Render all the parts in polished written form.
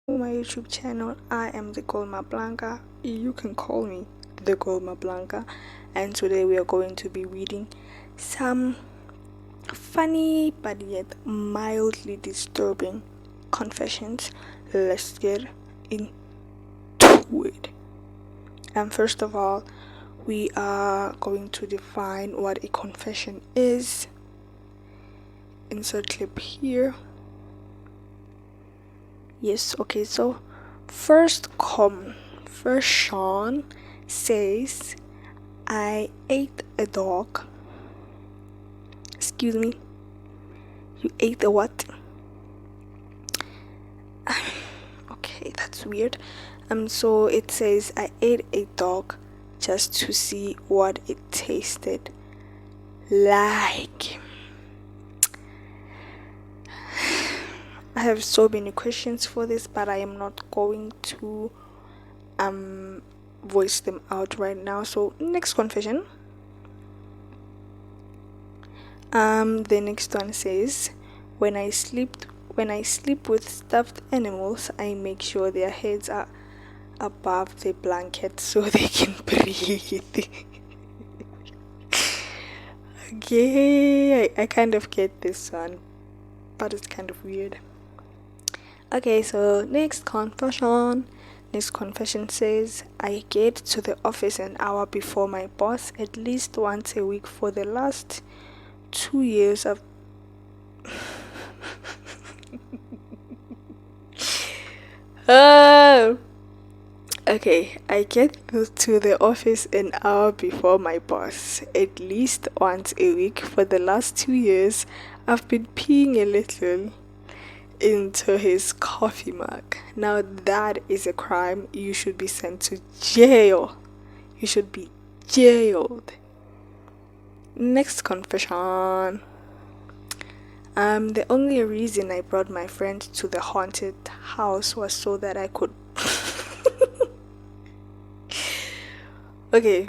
My YouTube channel. I am the Golma Blanca. You can call me the Golma Blanca, and today we are going to be reading some funny but yet mildly disturbing confessions. Let's get into it. And first of all, we are going to define what a confession is. Insert clip here. Yes, okay, so first Sean says, I ate a dog. Excuse me, you ate a what? Okay, that's weird. So it says, I ate a dog just to see what it tasted like. I have so many questions for this, but I am not going to voice them out right now. So next confession. The next one says, when I sleep with stuffed animals, I make sure their heads are above the blanket so they can breathe. Okay, I kind of get this one, but it's kind of weird. Okay, so next confession. Next confession says, I get to the office an hour before my boss at least once a week for the last 2 years of oh, okay, I get to the office an hour before my boss at least once a week for the last 2 years. I've been peeing a little into his coffee mug. Now that is a crime. You should be sent to jail. You should be jailed. Next confession. The only reason I brought my friend to the haunted house was so that I could Okay.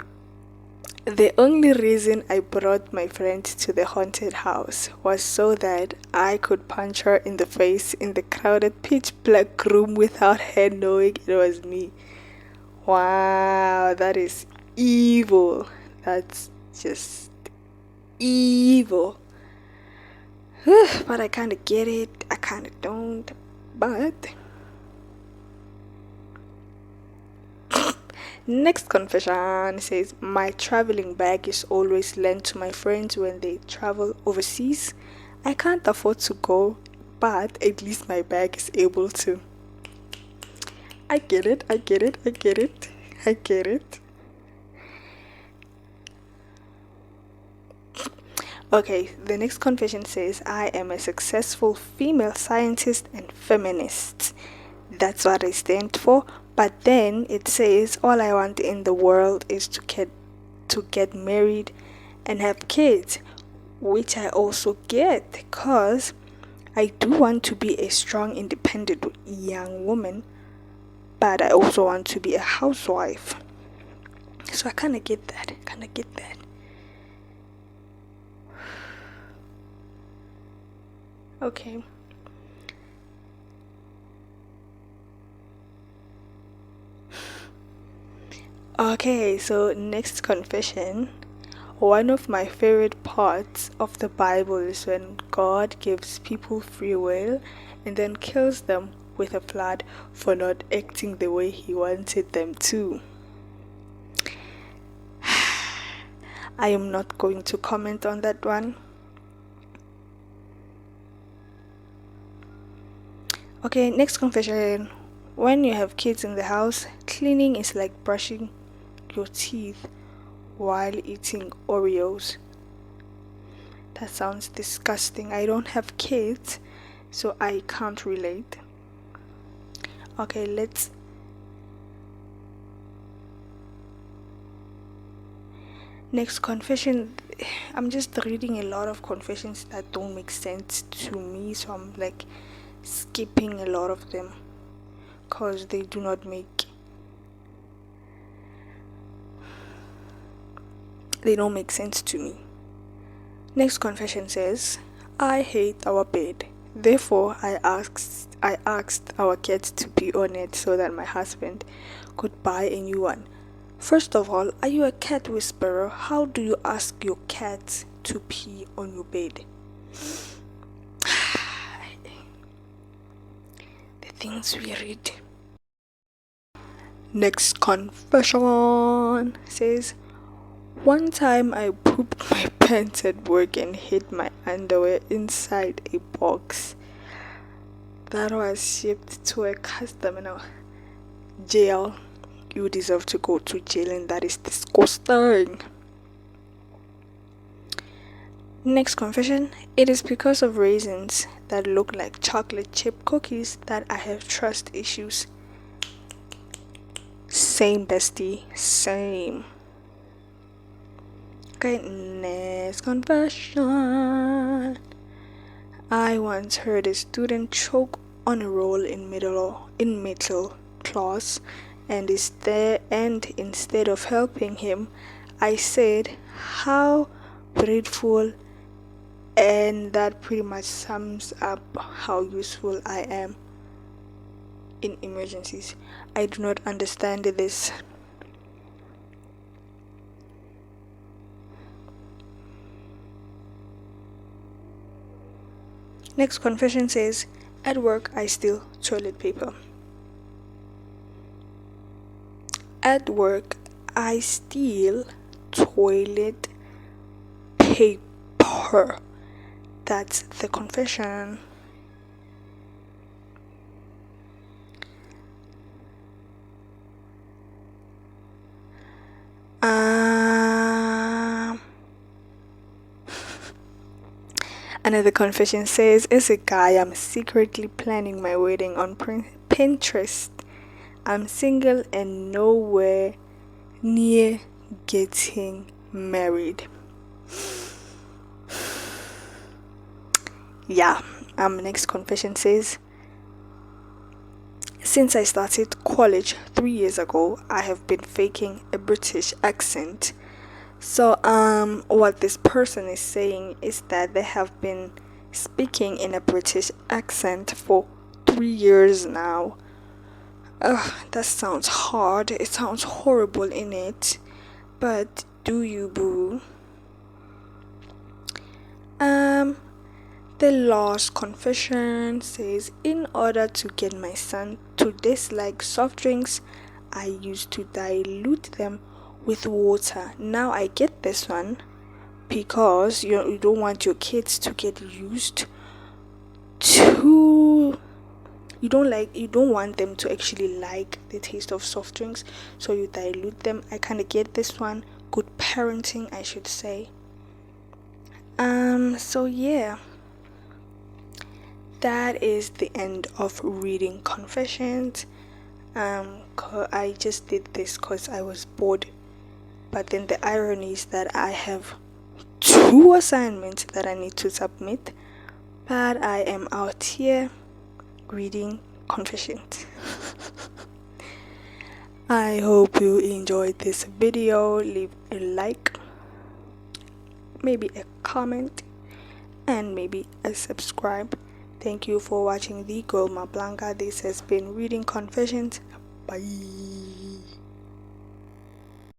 The only reason I brought my friend to the haunted house was so that I could punch her in the face in the crowded pitch black room without her knowing it was me. Wow, that is evil. That's just evil. But I kind of get it. I kind of don't. But next confession says, my traveling bag is always lent to my friends when they travel overseas. I can't afford to go, but at least my bag is able to. I get it. I get it. I get it. I get it. Okay, the next confession says, I am a successful female scientist and feminist. That's what I stand for. But then it says, all I want in the world is to get married and have kids, which I also get because I do want to be a strong, independent young woman, but I also want to be a housewife. So I kind of get that. Okay. Okay, so next confession. One of my favorite parts of the Bible is when God gives people free will and then kills them with a flood for not acting the way He wanted them to. I am not going to comment on that one. Okay, next confession. When you have kids in the house, cleaning is like brushing your teeth while eating Oreos. That sounds disgusting. I don't have kids, so I can't relate. Okay, next confession. I'm just reading a lot of confessions that don't make sense to me, so I'm like skipping a lot of them because they do not they don't make sense to me. Next confession says, I hate our bed. Therefore, I asked our cat to pee on it so that my husband could buy a new one. First of all, are you a cat whisperer? How do you ask your cat to pee on your bed? The things we read. Next confession says, one time I pooped my pants at work and hid my underwear inside a box that was shipped to a customer. Now, jail. You deserve to go to jail, and that is disgusting. Next confession. It is because of raisins that look like chocolate chip cookies that I have trust issues. Same, bestie. Same. Okay, next confession. I once heard a student choke on a roll in middle class, and instead of helping him, I said, "How grateful," and that pretty much sums up how useful I am in emergencies. I do not understand this. Next confession says, at work I steal toilet paper. At work I steal toilet paper. That's the confession. Another confession says, as a guy, I'm secretly planning my wedding on Pinterest. I'm single and nowhere near getting married. Yeah, next confession says, since I started college 3 years ago, I have been faking a British accent. So, what this person is saying is that they have been speaking in a British accent for 3 years now. That sounds hard. It sounds horrible in it. But do you, boo? The last confession says, in order to get my son to dislike soft drinks, I used to dilute them with water. Now I get this one because you don't want your kids to get used to you don't want them to actually like the taste of soft drinks, so you dilute them. I kind of get this one. Good parenting, I should say. So yeah, that is the end of reading confessions. I just did this because I was bored, but then the irony is that I have 2 assignments that I need to submit, but I am out here reading confessions. I hope you enjoyed this video. Leave a like, maybe a comment, and maybe a subscribe. Thank you for watching the Girl Blanca. This has been Reading Confessions. Bye.